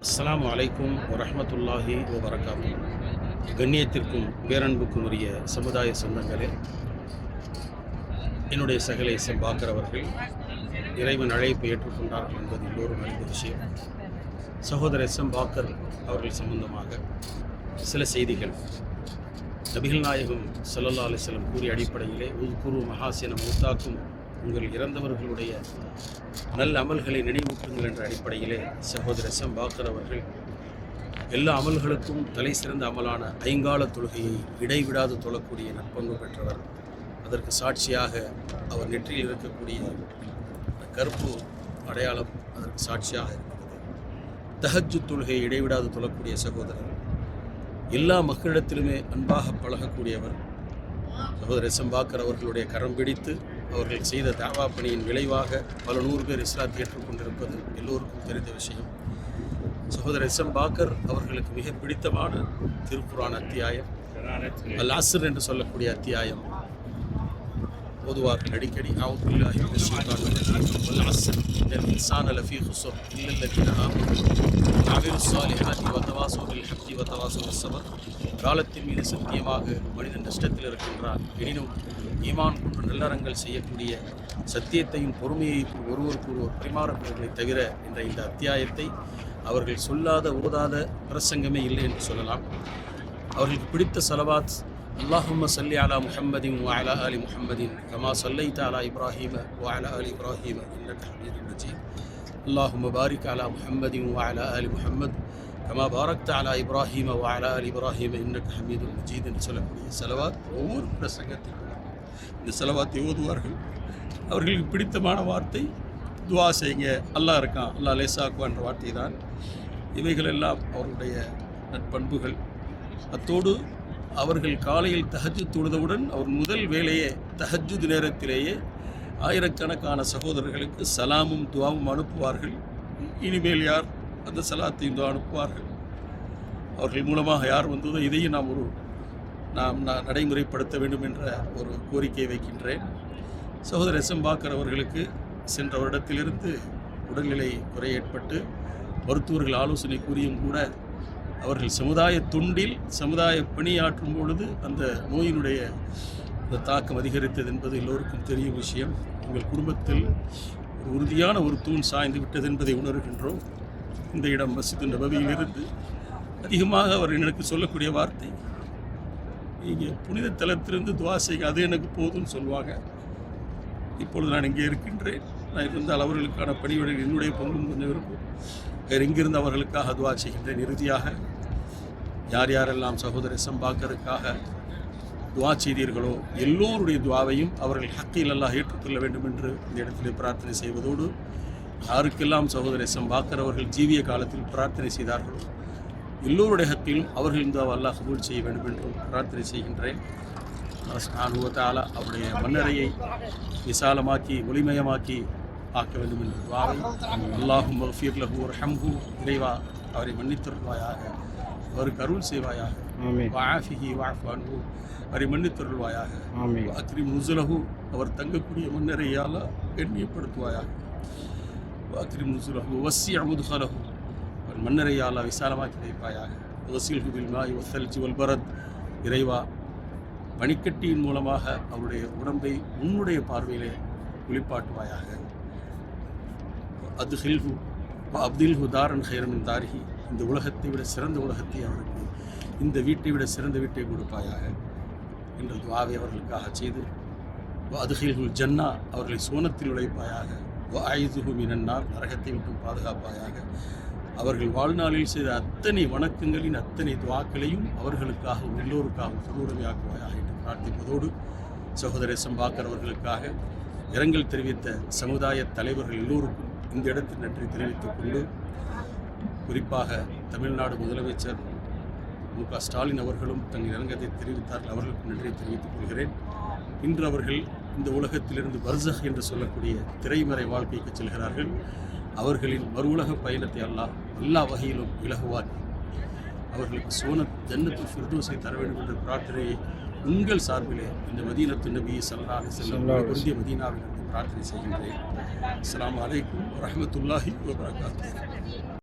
அஸ்ஸலாமு அலைக்கும் வரஹ்மத்துல்லாஹி வபரகாத்து. கண்ணியத்திற்கும் பேரன்புக்கும் உரிய சமுதாய சொந்தங்களே, என்னுடைய சகலை பாக்கர் அவர்கள் இறைவன் அழைப்பை ஏற்றுக்கொண்டார்கள் என்பது எல்லோரும் அறிந்த விஷயம். சகோதரர் பாக்கர் அவர்கள் சம்பந்தமாக சில செய்திகள். நபிகள் நாயகம் ஸல்லல்லாஹு அலைஹி வஸல்லம் கூறிய அடிப்படையிலே உத்குரு மஹாசின மௌத்தாக்கும், உங்கள் இறந்தவர்களுடைய நல்ல அமல்களை நினைவூட்டுங்கள் என்ற அடிப்படையிலே சகோதரர் பாக்கர் அவர்கள் எல்லா அமல்களுக்கும் தலை சிறந்த அமலான ஐங்கால தொழுகையை இடைவிடாது தொழக்கூடிய நற்பண்பு பெற்றவர். அதற்கு சாட்சியாக அவர் நெற்றியில் இருக்கக்கூடிய கருப்பு அடையாளம் அதற்கு சாட்சியாக இருக்கிறது. தஹஜ்ஜுத் தொழுகையை இடைவிடாது தொழக்கூடிய சகோதரர், எல்லா மக்களிடத்திலுமே அன்பாக பழகக்கூடியவர். சகோதரர் பாக்கர் அவர்களுடைய கரம் பிடித்து அவர்கள் செய்த தாவா பணியின் விளைவாக பல 100 பேர் இஸ்லாத்தை ஏற்றுக்கொண்டிருப்பது எல்லோருக்கும் தெரிந்த விஷயம். சகோதரர் பாக்கர் அவர்களுக்கு மிக பிடித்தமான திருக்குர்ஆன் அத்தியாயம் அல் அஸ்ர் என்று சொல்லக்கூடிய அத்தியாயம் ஓதுவார்கள் அடிக்கடி. அஊது பில்லாஹி மினஷ் ஷைத்தானிர் ரஜீம். வல் அஸ்ர் இன்னல் இன்சான லஃபீ குஸ்ர் இல்லல் லதீன ஆமனு வ அமிலுஸ் ஸாலிஹாத்தி வ தவாஸவ் பில் ஹக்கி வ தவாஸவ் பிஸ் ஸப்ர். காலத்தின் மீது சத்தியமாக மனிதன் நஷ்டத்தில் இருக்கின்றான், எனினும் ஈமான் கொண்டு நல்லறங்கள் செய்யக்கூடிய சத்தியத்தையும் பொறுமையையும் ஒருவருக்கொருவர் பரிமாறப்படுவதை தவிர என்ற இந்த அத்தியாயத்தை அவர்கள் சொல்லாத ஓதாத பிரசங்கமே இல்லை என்று சொல்லலாம். அவர்களுக்கு பிடித்த ஸலவாத் அல்லாஹும்ம ஸல்லி அலா முஹம்மதின் வ அலா ஆலி முஹம்மதின் கமா ஸல்லைத அலா இப்ராஹீம வ அலா ஆலி இப்ராஹீம இன்னக ஹமீதும் மஜீத். அல்லாஹும்ம பாரிக் அலா முஹம்மதின் வ அலா ஆலி முஹம்மத் கமா பாரக்த அலா இப்ராஹீம வ அலா ஆலி இப்ராஹீம இன்னக ஹமீதும் மஜீத் என்று சொல்லக்கூடிய ஸலவாத் ஒவ்வொரு பிரசங்கத்திலும் இந்த ஸலவாத்தை ஓதுவார்கள். அவர்களுக்கு பிடித்தமான வார்த்தை துவா செய்யுங்க, அல்லாஹ் இருக்கான், அல்லாஹ் லேசாக்குவான் என்ற வார்த்தை தான். இவைகளெல்லாம் அவர்களுடைய நற்பண்புகள். அத்தோடு அவர்கள் காலையில் தஹஜ்ஜுத் தொழுதவுடன் அவர் முதல் வேலையே தஹஜ்ஜுத் நேரத்திலேயே ஆயிரக்கணக்கான சகோதரர்களுக்கு சலாமும் துவாவும் அனுப்புவார்கள். இனிமேல் யார் அந்த சலாத்தையும் துவா அனுப்புவார்கள். அவர்கள் மூலமாக யார் வந்ததோ இதையும் நாம் நடைமுறைப்படுத்த வேண்டும் என்ற ஒரு கோரிக்கையை வைக்கின்றேன். சகோதரர் பாக்கர் அவர்களுக்கு சென்ற வருடத்திலிருந்து உடல்நிலை குறை ஏற்பட்டு மருத்துவர்கள் ஆலோசனை கூறியும் கூட அவர்கள் சமுதாய தொண்டில் சமுதாய பணியாற்றும் பொழுது அந்த நோயினுடைய அந்த தாக்கம் அதிகரித்தது என்பது எல்லோருக்கும் தெரியும் விஷயம். எங்கள் குடும்பத்தில் ஒரு உறுதியான ஒரு தூண் சாய்ந்து விட்டது என்பதை உணர்கின்றோம். இந்த இடம் மஸ்ஜித் நபவியிலிருந்து அதிகமாக அவர் எனக்கு சொல்லக்கூடிய வார்த்தை, நீங்கள் புனித தலத்திலிருந்து துவா செய்ய அது எனக்கு போதும்னு சொல்லுவாங்க. இப்பொழுது நான் இங்கே இருக்கின்றேன். நான் இருந்தால் அவர்களுக்கான பணிவிடைகள் என்னுடைய பங்கும் கொஞ்சம் இருக்கும். வேறு எங்கிருந்து அவர்களுக்காக துவா செய்கின்றேன். இறுதியாக யார் யாரெல்லாம் சகோதரர் பாக்கருக்காக துவா செய்தீர்களோ எல்லோருடைய துவாவையும் அவர்கள் ஹக்கில் அல்லாஹ் ஏற்றுக்கொள்ள வேண்டும் என்று இந்த இடத்திலே பிரார்த்தனை செய்வதோடு, யாருக்கெல்லாம் சகோதரர் பாக்கர் அவர்கள் ஜீவிய காலத்தில் பிரார்த்தனை செய்தார்களோ எல்லோருடைய ஹக்கிலும் அவர்கள் துவா அல்லாஹ் கபூல் செய்ய வேண்டும் என்று பிரார்த்தனை செய்கின்றேன். சுப்ஹானஹு வ தஆலா அவருடைய மன்னரையை விசாலமாக்கி ஒளிமயமாக்கி ஆக்க வேண்டும் என்ற துவாவை அல்லாஹும் மக்ஃபிர் லஹு வர்ஹம்ஹு, இறைவா அவரை மன்னித்தருள்வாயாக, அவருக்கு அருள் செய்வாயாக, வஆஃபிஹி வஅஃபு அன்ஹு, அவரை மன்னித்தருள்வாயாக, அக்ரிம் நுஸுலஹு, அவர் தங்கக்கூடிய மன்னரை யா அல்லாஹ் கண்ணியப்படுத்துவாயாக, அக்ரிம் நுஸுலஹு வஸ்ஸி' முத்கலஹு, அவர் மன்னரை யா அல்லாஹ் விசாலமாக்கி வைப்பாயாக, வஸில்ஹு பில் மாஇ வஸ்ஸல்ஜி வல் பரத், இறைவா பனிக்கட்டியின் மூலமாக அவருடைய உடம்பை உன்னுடைய பார்வையிலே குளிப்பாட்டுவாயாக, அத்ஹில்ஹு அப்தில்ஹு தாரன் ஹைரமின் தாரிஹி, இந்த உலகத்தை விட சிறந்த உலகத்தை அவருக்கு, இந்த வீட்டை விட சிறந்த வீட்டை கொடுப்பாயாக என்ற துவாவை அவர்களுக்காக செய்து, அத்ஹில்ஹுல் ஜன்னா, அவர்களை சோனத்தில் உழைப்பாயாக, வஅய்துஹு மினன்னார், நரகத்தை விட்டும் பாதுகாப்பாயாக, அவர்கள் வாழ்நாளில் செய்த அத்தனை வணக்கங்களின் அத்தனை துவாக்களையும் அவர்களுக்காகவும் எல்லோருக்காகவும் பொதுவுடைமையாக்குவாயாக என்று பிரார்த்திப்பதோடு, சகோதரர் பாக்கர் அவர்களுக்காக இரங்கல் தெரிவித்த சமுதாய தலைவர்கள் எல்லோருக்கும் இந்த இடத்தில் நன்றி தெரிவித்துக் கொண்டு, குறிப்பாக தமிழ்நாடு முதலமைச்சர் மு.க. ஸ்டாலின் அவர்களும் தங்கள் இரங்கத்தை தெரிவித்தார்கள். அவர்களுக்கு நன்றி தெரிவித்துக் கொள்கிறேன். இன்று அவர்கள் இந்த உலகத்திலிருந்து பர்ஸஹ் என்று சொல்லக்கூடிய திரைமறை வாழ்க்கைக்கு செல்கிறார்கள். அவர்களின் மறு உலக பயணத்தை அல்லாஹ் எல்லா வகையிலும் இலகுவாக்கி அவர்களுக்கு ஜன்னத்துல் ஃபிர்தௌஸை தர வேண்டும் என்ற பிரார்த்தனையை உங்கள் சார்பிலே இந்த மதீனத்து நபி ஸல்லல்லாஹு அலைஹி வஸல்லம் பொருந்திய மதீனாவிலிருந்து பிரார்த்தனை செய்கின்றேன். அஸ்ஸலாமு அலைக்கும் வரஹ்மத்துல்லாஹி வபரகாத்துஹு.